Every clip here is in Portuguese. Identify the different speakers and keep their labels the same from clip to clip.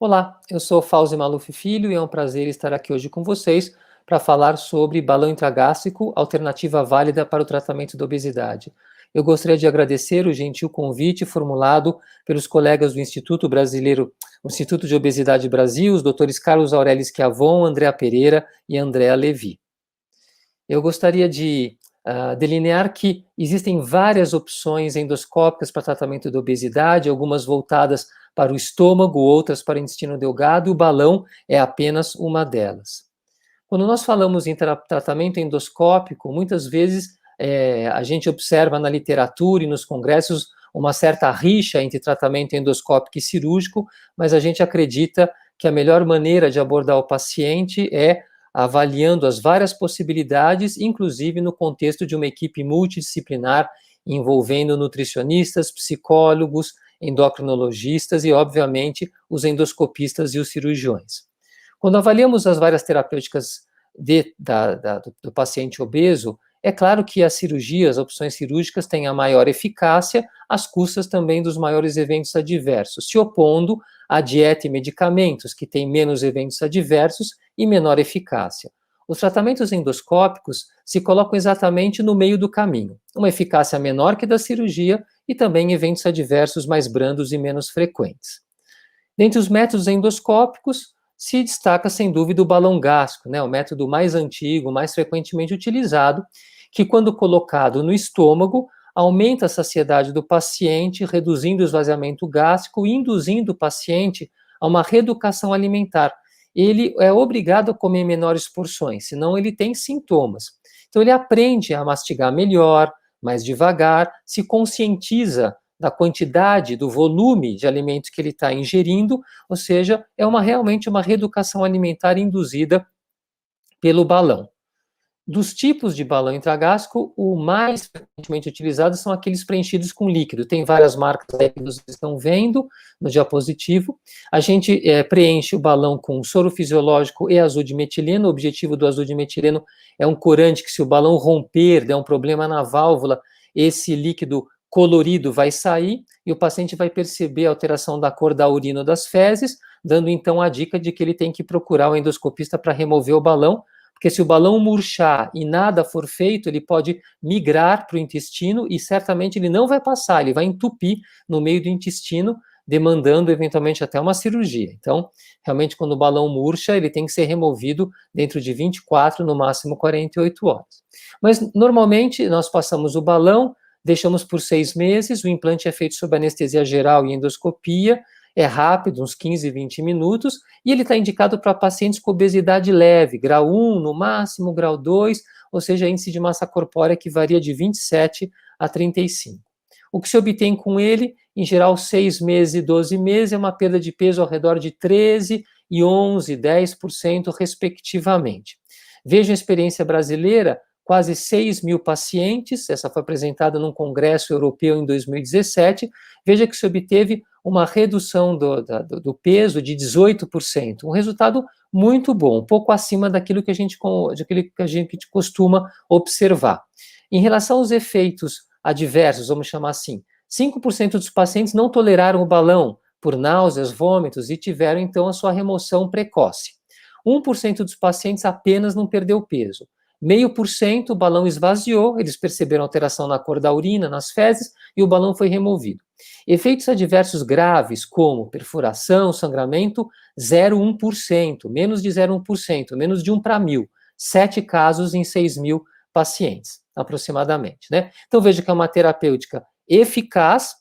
Speaker 1: Olá, eu sou Fauzi Maluf Filho e é um prazer estar aqui hoje com vocês para falar sobre balão intragástrico, alternativa válida para o tratamento da obesidade. Eu gostaria de agradecer o gentil convite formulado pelos colegas do Instituto Brasileiro, o Instituto de Obesidade Brasil, os doutores Carlos Aurélio Schiavon, Andréa Pereira e Andréa Levi. Eu gostaria de delinear que existem várias opções endoscópicas para tratamento da obesidade, algumas voltadas para o estômago, outras para o intestino delgado, e o balão é apenas uma delas. Quando nós falamos em tratamento endoscópico, muitas vezes a gente observa na literatura e nos congressos uma certa rixa entre tratamento endoscópico e cirúrgico, mas a gente acredita que a melhor maneira de abordar o paciente é avaliando as várias possibilidades, inclusive no contexto de uma equipe multidisciplinar envolvendo nutricionistas, psicólogos, endocrinologistas e, obviamente, os endoscopistas e os cirurgiões. Quando avaliamos as várias terapêuticas do paciente obeso, é claro que as cirurgias, as opções cirúrgicas têm a maior eficácia, às custas também dos maiores eventos adversos, se opondo à dieta e medicamentos, que têm menos eventos adversos e menor eficácia. Os tratamentos endoscópicos se colocam exatamente no meio do caminho, uma eficácia menor que da cirurgia e também eventos adversos mais brandos e menos frequentes. Dentre os métodos endoscópicos, se destaca sem dúvida o balão gástrico, o método mais antigo, mais frequentemente utilizado, que quando colocado no estômago, aumenta a saciedade do paciente, reduzindo o esvaziamento gástrico e induzindo o paciente a uma reeducação alimentar. Ele é obrigado a comer menores porções, senão ele tem sintomas. Então ele aprende a mastigar melhor, mais devagar, se conscientiza da quantidade, do volume de alimentos que ele está ingerindo, ou seja, é realmente uma reeducação alimentar induzida pelo balão. Dos tipos de balão intragástrico, o mais frequentemente utilizado são aqueles preenchidos com líquido. Tem várias marcas aí que vocês estão vendo no diapositivo. A gente preenche o balão com soro fisiológico e azul de metileno. O objetivo do azul de metileno é um corante que, se o balão romper, der um problema na válvula, esse líquido colorido vai sair e o paciente vai perceber a alteração da cor da urina ou das fezes, dando então a dica de que ele tem que procurar o endoscopista para remover o balão, porque se o balão murchar e nada for feito, ele pode migrar para o intestino e certamente ele não vai passar, ele vai entupir no meio do intestino, demandando eventualmente até uma cirurgia. Então, realmente, quando o balão murcha, ele tem que ser removido dentro de 24, no máximo 48 horas. Mas, normalmente, nós passamos o balão, deixamos por 6 meses, o implante é feito sob anestesia geral e endoscopia, é rápido, uns 15, 20 minutos, e ele está indicado para pacientes com obesidade leve, grau 1, no máximo, grau 2, ou seja, índice de massa corpórea que varia de 27 a 35. O que se obtém com ele, em geral, 6 meses e 12 meses, é uma perda de peso ao redor de 13 e 11, 10%, respectivamente. Vejam a experiência brasileira, quase 6 mil pacientes, essa foi apresentada num congresso europeu em 2017, veja que se obteve uma redução do peso de 18%, um resultado muito bom, um pouco acima daquilo que a gente costuma observar. Em relação aos efeitos adversos, vamos chamar assim, 5% dos pacientes não toleraram o balão por náuseas, vômitos e tiveram então a sua remoção precoce. 1% dos pacientes apenas não perdeu peso. 0,5% o balão esvaziou, eles perceberam alteração na cor da urina, nas fezes, e o balão foi removido. Efeitos adversos graves, como perfuração, sangramento, 0,1%, menos de 0,1%, menos de 1 para 1.000, 7 casos em 6 mil pacientes, aproximadamente, Então, veja que é uma terapêutica eficaz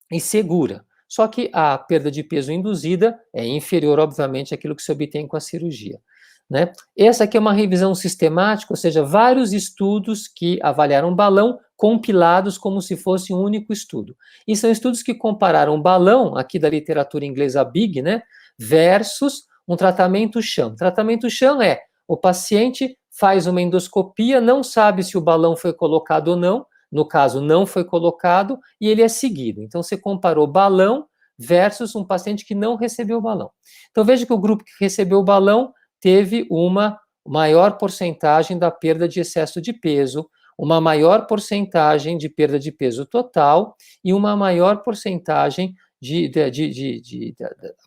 Speaker 1: e segura, só que a perda de peso induzida é inferior, obviamente, àquilo que se obtém com a cirurgia. Essa aqui é uma revisão sistemática, ou seja, vários estudos que avaliaram balão compilados como se fosse um único estudo. E são estudos que compararam balão, aqui da literatura inglesa BIG, versus um tratamento sham. Tratamento sham é o paciente faz uma endoscopia, não sabe se o balão foi colocado ou não, no caso não foi colocado, e ele é seguido. Então você comparou balão versus um paciente que não recebeu o balão. Então veja que o grupo que recebeu o balão teve uma maior porcentagem da perda de excesso de peso, uma maior porcentagem de perda de peso total e uma maior porcentagem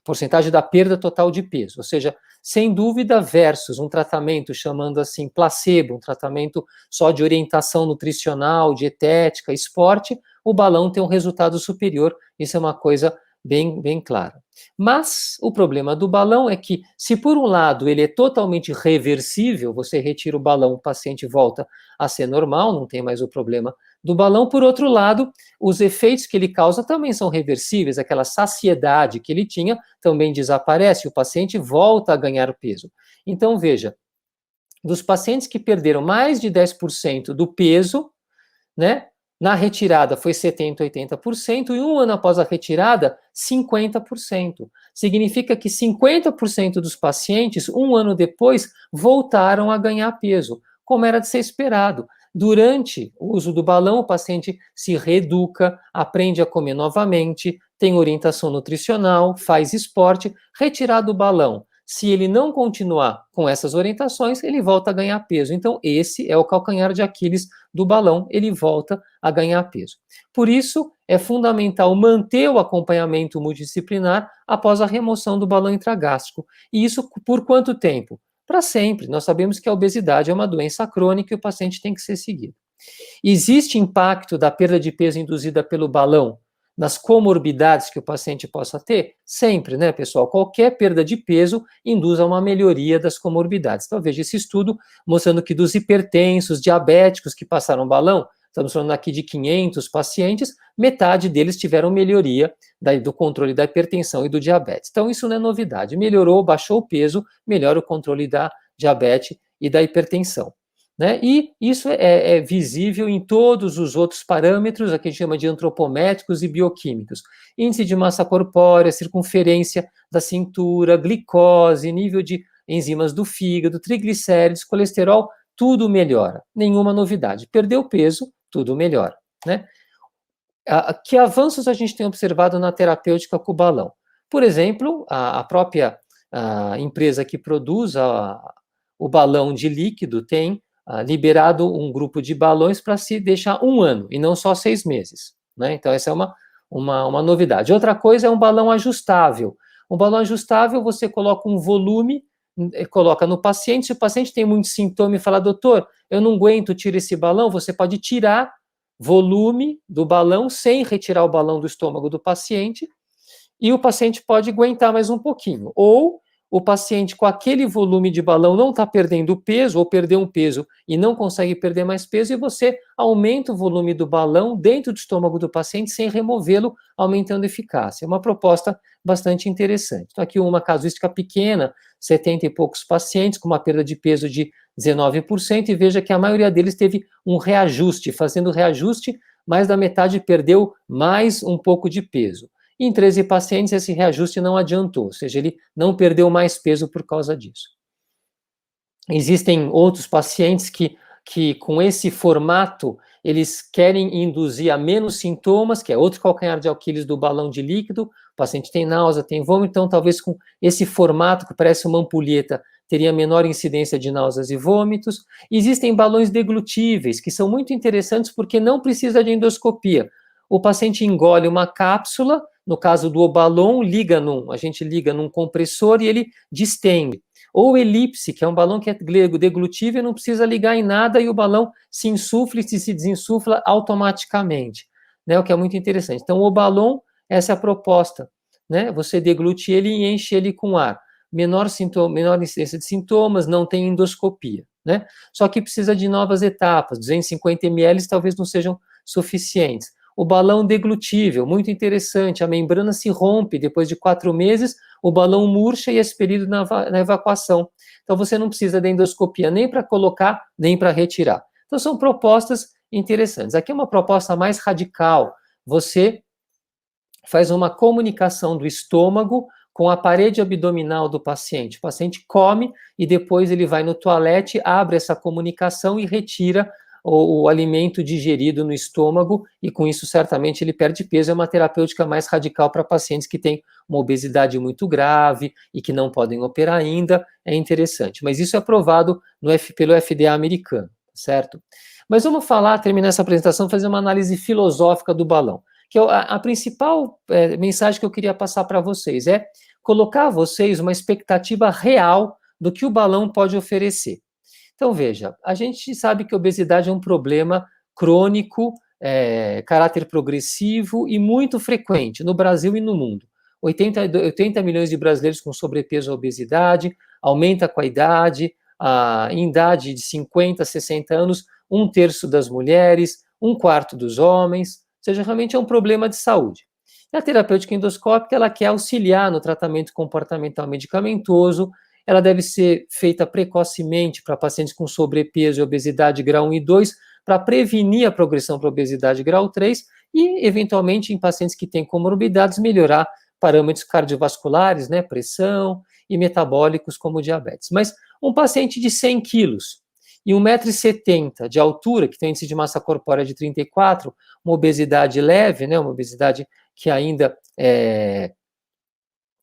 Speaker 1: porcentagem da perda total de peso, ou seja, sem dúvida, versus um tratamento chamando assim placebo, um tratamento só de orientação nutricional, dietética, esporte, o balão tem um resultado superior, isso é uma coisa bem clara. Mas o problema do balão é que, se por um lado ele é totalmente reversível, você retira o balão, o paciente volta a ser normal, não tem mais o problema do balão, por outro lado, os efeitos que ele causa também são reversíveis, aquela saciedade que ele tinha também desaparece, o paciente volta a ganhar peso. Então, veja, dos pacientes que perderam mais de 10% do peso, né, na retirada foi 70%, 80%, e um ano após a retirada, 50%. Significa que 50% dos pacientes, um ano depois, voltaram a ganhar peso, como era de ser esperado. Durante o uso do balão, o paciente se reeduca, aprende a comer novamente, tem orientação nutricional, faz esporte. Retirado o balão, se ele não continuar com essas orientações, ele volta a ganhar peso. Então, esse é o calcanhar de Aquiles do balão, ele volta a ganhar peso. Por isso, é fundamental manter o acompanhamento multidisciplinar após a remoção do balão intragástrico. E isso por quanto tempo? Para sempre. Nós sabemos que a obesidade é uma doença crônica e o paciente tem que ser seguido. Existe impacto da perda de peso induzida pelo balão nas comorbidades que o paciente possa ter? Sempre, né, pessoal? Qualquer perda de peso induz a uma melhoria das comorbidades. Então, veja esse estudo mostrando que dos hipertensos, diabéticos que passaram balão, estamos falando aqui de 500 pacientes, metade deles tiveram melhoria do controle da hipertensão e do diabetes. Então, isso não é novidade. Melhorou, baixou o peso, melhora o controle da diabetes e da hipertensão. Né? E isso é visível em todos os outros parâmetros, aqui a gente chama de antropométricos e bioquímicos. Índice de massa corpórea, circunferência da cintura, glicose, nível de enzimas do fígado, triglicéridos, colesterol, tudo melhora. Nenhuma novidade. Perdeu peso, tudo melhora. Né? Que avanços a gente tem observado na terapêutica com o balão? Por exemplo, a própria empresa que produz o balão de líquido tem liberado um grupo de balões para se deixar um ano, e não só 6 meses. Né? Então, essa é uma novidade. Outra coisa é um balão ajustável. Um balão ajustável, você coloca um volume, coloca no paciente, se o paciente tem muito sintoma e fala, doutor, eu não aguento, tira esse balão, você pode tirar volume do balão sem retirar o balão do estômago do paciente, e o paciente pode aguentar mais um pouquinho. Ou o paciente com aquele volume de balão não está perdendo peso, ou perdeu um peso e não consegue perder mais peso, e você aumenta o volume do balão dentro do estômago do paciente sem removê-lo, aumentando a eficácia. É uma proposta bastante interessante. Então, aqui uma casuística pequena, 70 e poucos pacientes, com uma perda de peso de 19%, e veja que a maioria deles teve um reajuste, fazendo reajuste, mais da metade perdeu mais um pouco de peso. Em 13 pacientes, esse reajuste não adiantou, ou seja, ele não perdeu mais peso por causa disso. Existem outros pacientes que com esse formato, eles querem induzir a menos sintomas, que é outro calcanhar de Aquiles do balão de líquido, o paciente tem náusea, tem vômito, então talvez com esse formato, que parece uma ampulheta, teria menor incidência de náuseas e vômitos. Existem balões deglutíveis, que são muito interessantes porque não precisa de endoscopia. O paciente engole uma cápsula, no caso do Obalon, a gente liga num compressor e ele distende. Ou elipse, que é um balão que é deglutível, não precisa ligar em nada e o balão se insufla e se desinsufla automaticamente, né? O que é muito interessante. Então, o Obalon, essa é a proposta, né? Você deglute ele e enche ele com ar. Menor incidência de sintomas, não tem endoscopia, né? Só que precisa de novas etapas, 250 ml talvez não sejam suficientes. O balão deglutível, muito interessante, a membrana se rompe depois de 4 meses, o balão murcha e é expelido na evacuação. Então, você não precisa de endoscopia nem para colocar, nem para retirar. Então, são propostas interessantes. Aqui é uma proposta mais radical. Você faz uma comunicação do estômago com a parede abdominal do paciente. O paciente come e depois ele vai no toalete, abre essa comunicação e retira o alimento digerido no estômago, e com isso certamente ele perde peso. É uma terapêutica mais radical para pacientes que têm uma obesidade muito grave e que não podem operar ainda, é interessante. Mas isso é aprovado pelo FDA americano, certo? Mas vamos terminar essa apresentação, fazer uma análise filosófica do balão. que a principal mensagem que eu queria passar para vocês é colocar a vocês uma expectativa real do que o balão pode oferecer. Então, veja, a gente sabe que a obesidade é um problema crônico, caráter progressivo e muito frequente no Brasil e no mundo. 80 milhões de brasileiros com sobrepeso ou obesidade, aumenta com a idade, em idade de 50, 60 anos, 1/3 das mulheres, 1/4 dos homens, ou seja, realmente é um problema de saúde. E a terapêutica endoscópica, ela quer auxiliar no tratamento comportamental medicamentoso, ela deve ser feita precocemente para pacientes com sobrepeso e obesidade grau 1 e 2, para prevenir a progressão para obesidade grau 3 e, eventualmente, em pacientes que têm comorbidades, melhorar parâmetros cardiovasculares, né, pressão e metabólicos como diabetes. Mas um paciente de 100 quilos e 1,70 m de altura, que tem índice de massa corpórea de 34, uma obesidade leve, né, uma obesidade que ainda é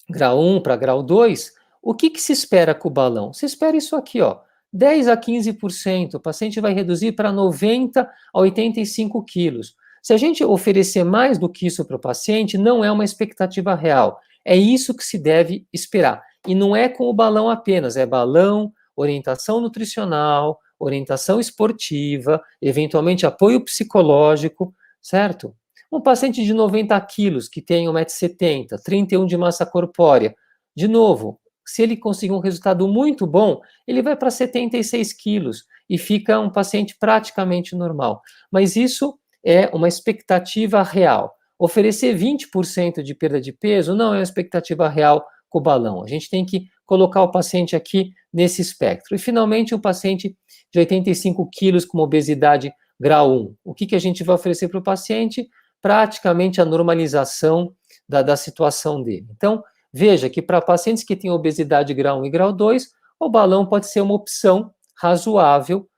Speaker 1: grau 1 para grau 2, o que se espera com o balão? Se espera isso aqui, ó, 10 a 15%, o paciente vai reduzir para 90 a 85 quilos. Se a gente oferecer mais do que isso para o paciente, não é uma expectativa real. É isso que se deve esperar. E não é com o balão apenas, é balão, orientação nutricional, orientação esportiva, eventualmente apoio psicológico, certo? Um paciente de 90 quilos, que tem 1,70 m, 31 de massa corpórea, de novo, se ele conseguir um resultado muito bom, ele vai para 76 quilos e fica um paciente praticamente normal. Mas isso é uma expectativa real. Oferecer 20% de perda de peso não é uma expectativa real com o balão. A gente tem que colocar o paciente aqui nesse espectro. E, finalmente, um paciente de 85 quilos com obesidade grau 1. O que a gente vai oferecer para o paciente? Praticamente a normalização da situação dele. Então, veja que para pacientes que têm obesidade grau 1 e grau 2, o balão pode ser uma opção razoável,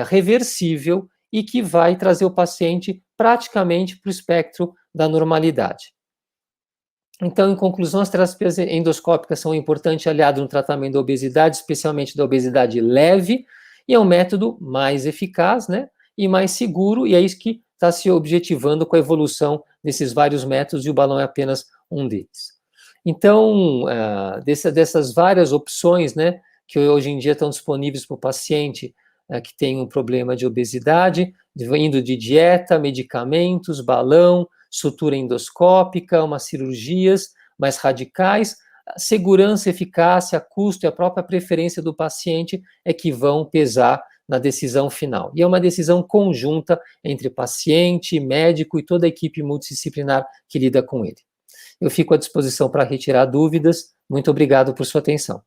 Speaker 1: reversível e que vai trazer o paciente praticamente para o espectro da normalidade. Então, em conclusão, as terapias endoscópicas são um importante aliado no tratamento da obesidade, especialmente da obesidade leve, e é um método mais eficaz, né, e mais seguro, e é isso que está se objetivando com a evolução desses vários métodos, e o balão é apenas um deles. Então, dessas várias opções, né, que hoje em dia estão disponíveis para o paciente que tem um problema de obesidade, indo de dieta, medicamentos, balão, sutura endoscópica, umas cirurgias mais radicais, segurança, eficácia, custo e a própria preferência do paciente é que vão pesar na decisão final. E é uma decisão conjunta entre paciente, médico e toda a equipe multidisciplinar que lida com ele. Eu fico à disposição para retirar dúvidas. Muito obrigado por sua atenção.